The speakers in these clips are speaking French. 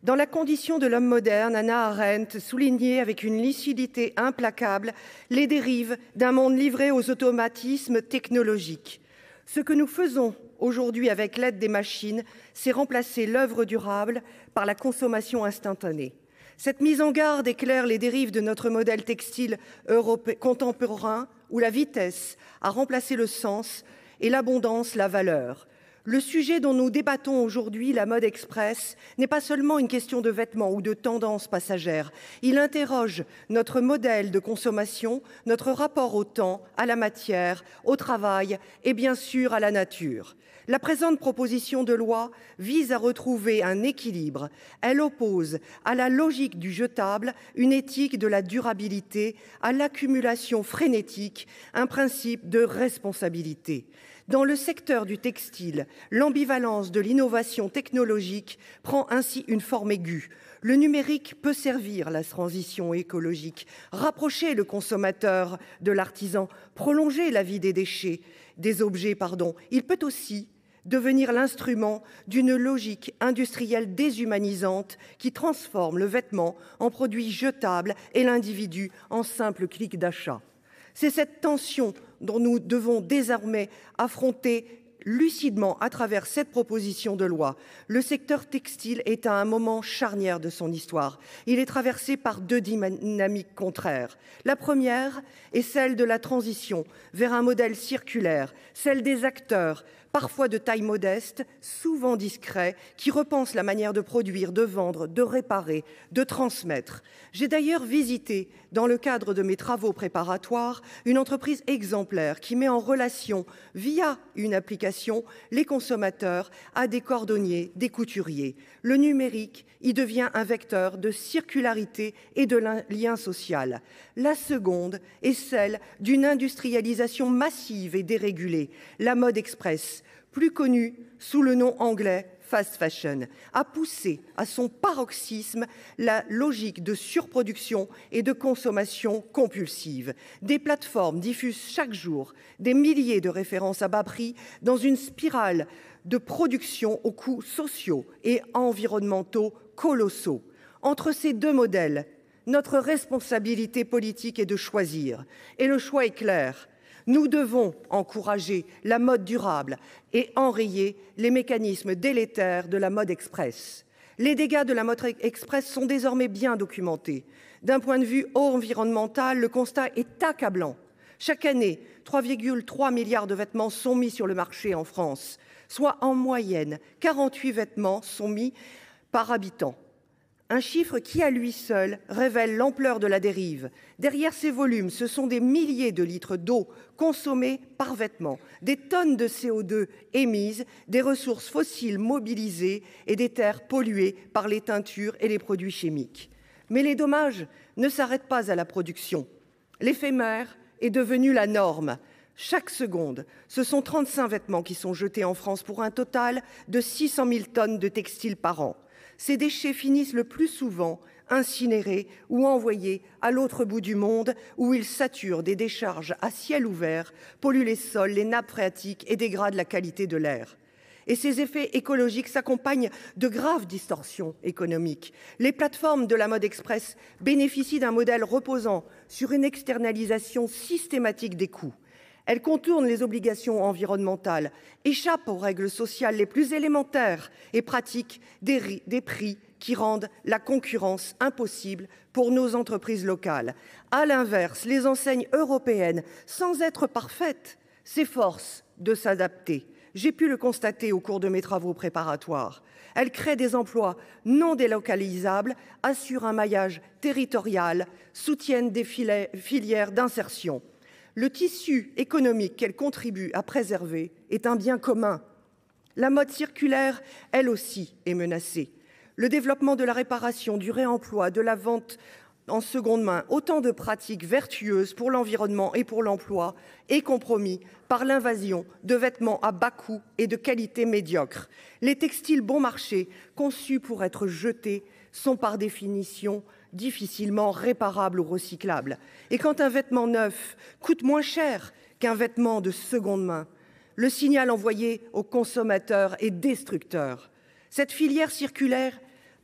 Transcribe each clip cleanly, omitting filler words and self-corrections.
Dans La condition de l'homme moderne, Hannah Arendt soulignait avec une lucidité implacable les dérives d'un monde livré aux automatismes technologiques. Ce que nous faisons aujourd'hui avec l'aide des machines, c'est remplacer l'œuvre durable par la consommation instantanée. Cette mise en garde éclaire les dérives de notre modèle textile contemporain où la vitesse a remplacé le sens et l'abondance la valeur. Le sujet dont nous débattons aujourd'hui, la mode express, n'est pas seulement une question de vêtements ou de tendances passagères. Il interroge notre modèle de consommation, notre rapport au temps, à la matière, au travail et bien sûr à la nature. La présente proposition de loi vise à retrouver un équilibre. Elle oppose à la logique du jetable une éthique de la durabilité, à l'accumulation frénétique, un principe de responsabilité. Dans le secteur du textile, l'ambivalence de l'innovation technologique prend ainsi une forme aiguë. Le numérique peut servir la transition écologique, rapprocher le consommateur de l'artisan, prolonger la vie des objets. Il peut aussi devenir l'instrument d'une logique industrielle déshumanisante qui transforme le vêtement en produit jetable et l'individu en simple clic d'achat. C'est cette tension dont nous devons désormais affronter lucidement à travers cette proposition de loi. Le secteur textile est à un moment charnière de son histoire. Il est traversé par deux dynamiques contraires. La première est celle de la transition vers un modèle circulaire, celle des acteurs, parfois de taille modeste, souvent discrets, qui repensent la manière de produire, de vendre, de réparer, de transmettre. J'ai d'ailleurs visité, dans le cadre de mes travaux préparatoires, une entreprise exemplaire qui met en relation, via une application, les consommateurs à des cordonniers, des couturiers. Le numérique y devient un vecteur de circularité et de lien social. La seconde est celle d'une industrialisation massive et dérégulée. La mode express, plus connue sous le nom anglais fast fashion, a poussé à son paroxysme la logique de surproduction et de consommation compulsive. Des plateformes diffusent chaque jour des milliers de références à bas prix dans une spirale de production aux coûts sociaux et environnementaux colossaux. Entre ces deux modèles, notre responsabilité politique est de choisir. Et le choix est clair. Nous devons encourager la mode durable et enrayer les mécanismes délétères de la mode express. Les dégâts de la mode express sont désormais bien documentés. D'un point de vue environnemental, le constat est accablant. Chaque année, 3,3 milliards de vêtements sont mis sur le marché en France, soit en moyenne 48 vêtements sont mis par habitant. Un chiffre qui, à lui seul, révèle l'ampleur de la dérive. Derrière ces volumes, ce sont des milliers de litres d'eau consommés par vêtement, des tonnes de CO2 émises, des ressources fossiles mobilisées et des terres polluées par les teintures et les produits chimiques. Mais les dommages ne s'arrêtent pas à la production. L'éphémère est devenu la norme. Chaque seconde, ce sont 35 vêtements qui sont jetés en France pour un total de 600 000 tonnes de textiles par an. Ces déchets finissent le plus souvent incinérés ou envoyés à l'autre bout du monde où ils saturent des décharges à ciel ouvert, polluent les sols, les nappes phréatiques et dégradent la qualité de l'air. Et ces effets écologiques s'accompagnent de graves distorsions économiques. Les plateformes de la mode express bénéficient d'un modèle reposant sur une externalisation systématique des coûts. Elles contournent les obligations environnementales, échappent aux règles sociales les plus élémentaires et pratiquent des prix qui rendent la concurrence impossible pour nos entreprises locales. À l'inverse, les enseignes européennes, sans être parfaites, s'efforcent de s'adapter. J'ai pu le constater au cours de mes travaux préparatoires. Elles créent des emplois non délocalisables, assurent un maillage territorial, soutiennent des filières d'insertion. Le tissu économique qu'elle contribue à préserver est un bien commun. La mode circulaire, elle aussi, est menacée. Le développement de la réparation, du réemploi, de la vente en seconde main, autant de pratiques vertueuses pour l'environnement et pour l'emploi, est compromis par l'invasion de vêtements à bas coût et de qualité médiocre. Les textiles bon marché, conçus pour être jetés, sont par définition difficilement réparables ou recyclables. Et quand un vêtement neuf coûte moins cher qu'un vêtement de seconde main, le signal envoyé aux consommateurs est destructeur. Cette filière circulaire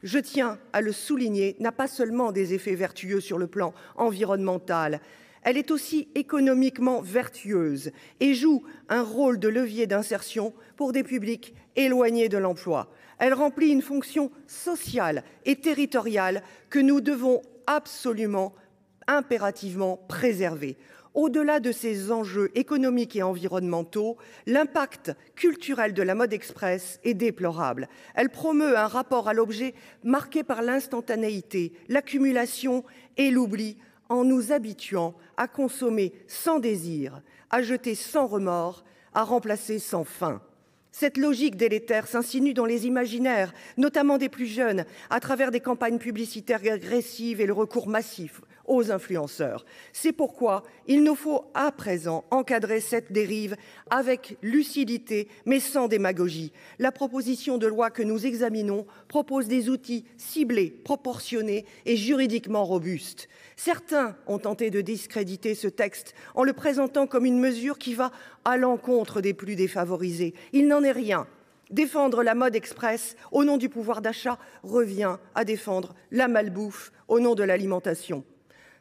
je tiens à le souligner, n'a pas seulement des effets vertueux sur le plan environnemental, elle est aussi économiquement vertueuse et joue un rôle de levier d'insertion pour des publics éloignés de l'emploi. Elle remplit une fonction sociale et territoriale que nous devons absolument, impérativement préserver. Au-delà de ces enjeux économiques et environnementaux, l'impact culturel de la mode express est déplorable. Elle promeut un rapport à l'objet marqué par l'instantanéité, l'accumulation et l'oubli, en nous habituant à consommer sans désir, à jeter sans remords, à remplacer sans fin. Cette logique délétère s'insinue dans les imaginaires, notamment des plus jeunes, à travers des campagnes publicitaires agressives et le recours massif aux influenceurs. C'est pourquoi il nous faut à présent encadrer cette dérive avec lucidité, mais sans démagogie. La proposition de loi que nous examinons propose des outils ciblés, proportionnés et juridiquement robustes. Certains ont tenté de discréditer ce texte en le présentant comme une mesure qui va à l'encontre des plus défavorisés. Il n'en est rien. Défendre la mode express au nom du pouvoir d'achat revient à défendre la malbouffe au nom de l'alimentation.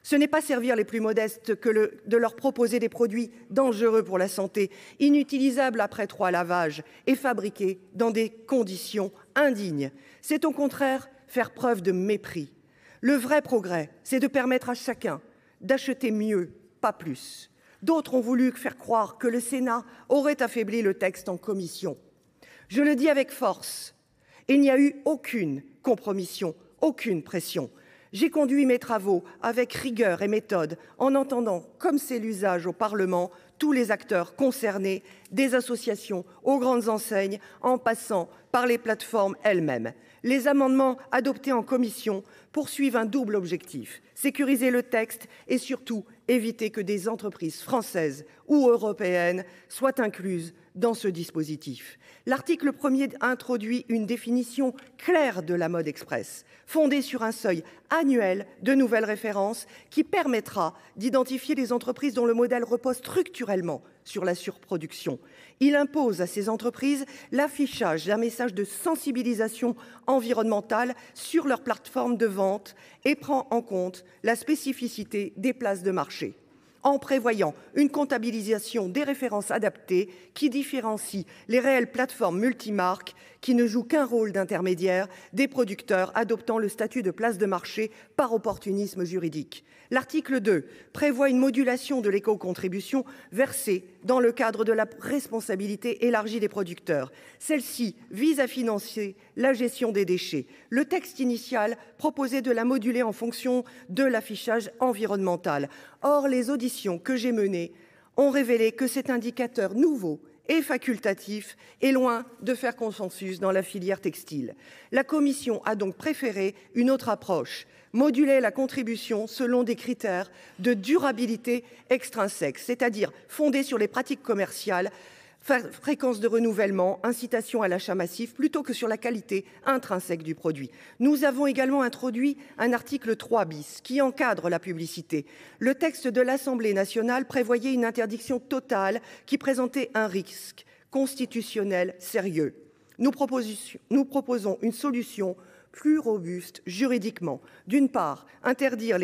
Ce n'est pas servir les plus modestes que de leur proposer des produits dangereux pour la santé, inutilisables après 3 lavages et fabriqués dans des conditions indignes. C'est au contraire faire preuve de mépris. Le vrai progrès, c'est de permettre à chacun d'acheter mieux, pas plus. D'autres ont voulu faire croire que le Sénat aurait affaibli le texte en commission. Je le dis avec force, il n'y a eu aucune compromission, aucune pression. J'ai conduit mes travaux avec rigueur et méthode en entendant, comme c'est l'usage au Parlement, tous les acteurs concernés, des associations aux grandes enseignes, en passant par les plateformes elles-mêmes. Les amendements adoptés en commission poursuivent un double objectif: sécuriser le texte et surtout éviter que des entreprises françaises ou européennes soient incluses dans ce dispositif. L'article 1er introduit une définition claire de la mode express, fondée sur un seuil annuel de nouvelles références qui permettra d'identifier les entreprises dont le modèle repose structurellement sur la surproduction. Il impose à ces entreprises l'affichage d'un message de sensibilisation environnementale sur leur plateforme de vente et prend en compte la spécificité des places de marché, en prévoyant une comptabilisation des références adaptées qui différencie les réelles plateformes multimarques qui ne jouent qu'un rôle d'intermédiaire des producteurs adoptant le statut de place de marché par opportunisme juridique. L'article 2 prévoit une modulation de l'éco-contribution versée dans le cadre de la responsabilité élargie des producteurs. Celle-ci vise à financer la gestion des déchets. Le texte initial proposait de la moduler en fonction de l'affichage environnemental. Or, les auditions que j'ai menées ont révélé que cet indicateur nouveau et facultatif est loin de faire consensus dans la filière textile. La Commission a donc préféré une autre approche: moduler la contribution selon des critères de durabilité extrinsèques, c'est-à-dire fondés sur les pratiques commerciales, fréquence de renouvellement, incitation à l'achat massif, plutôt que sur la qualité intrinsèque du produit. Nous avons également introduit un article 3 bis qui encadre la publicité. Le texte de l'Assemblée nationale prévoyait une interdiction totale qui présentait un risque constitutionnel sérieux. Nous proposons une solution plus robuste juridiquement. D'une part, interdire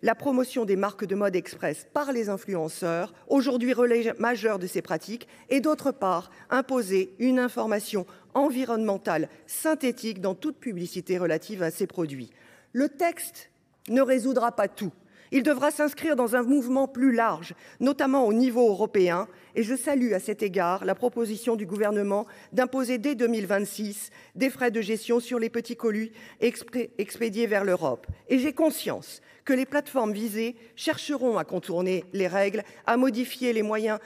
la promotion des marques de mode express par les influenceurs, aujourd'hui relais majeur de ces pratiques, et d'autre part, imposer une information environnementale synthétique dans toute publicité relative à ces produits. Le texte ne résoudra pas tout. Il devra s'inscrire dans un mouvement plus large, notamment au niveau européen, et je salue à cet égard la proposition du gouvernement d'imposer dès 2026 des frais de gestion sur les petits colis expédiés vers l'Europe. Et j'ai conscience que les plateformes visées chercheront à contourner les règles, à modifier les moyens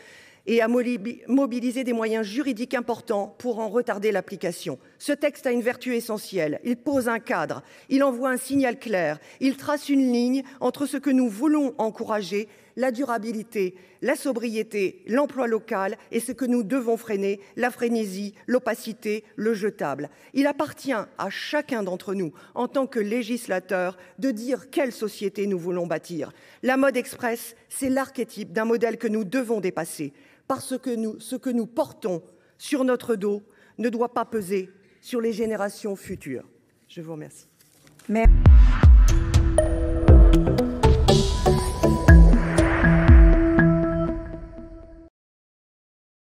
et à mobiliser des moyens juridiques importants pour en retarder l'application. Ce texte a une vertu essentielle: il pose un cadre, il envoie un signal clair, il trace une ligne entre ce que nous voulons encourager, la durabilité, la sobriété, l'emploi local, et ce que nous devons freiner, la frénésie, l'opacité, le jetable. Il appartient à chacun d'entre nous, en tant que législateur, de dire quelle société nous voulons bâtir. La mode express, c'est l'archétype d'un modèle que nous devons dépasser, parce que ce que nous portons sur notre dos ne doit pas peser sur les générations futures. Je vous remercie. Merci.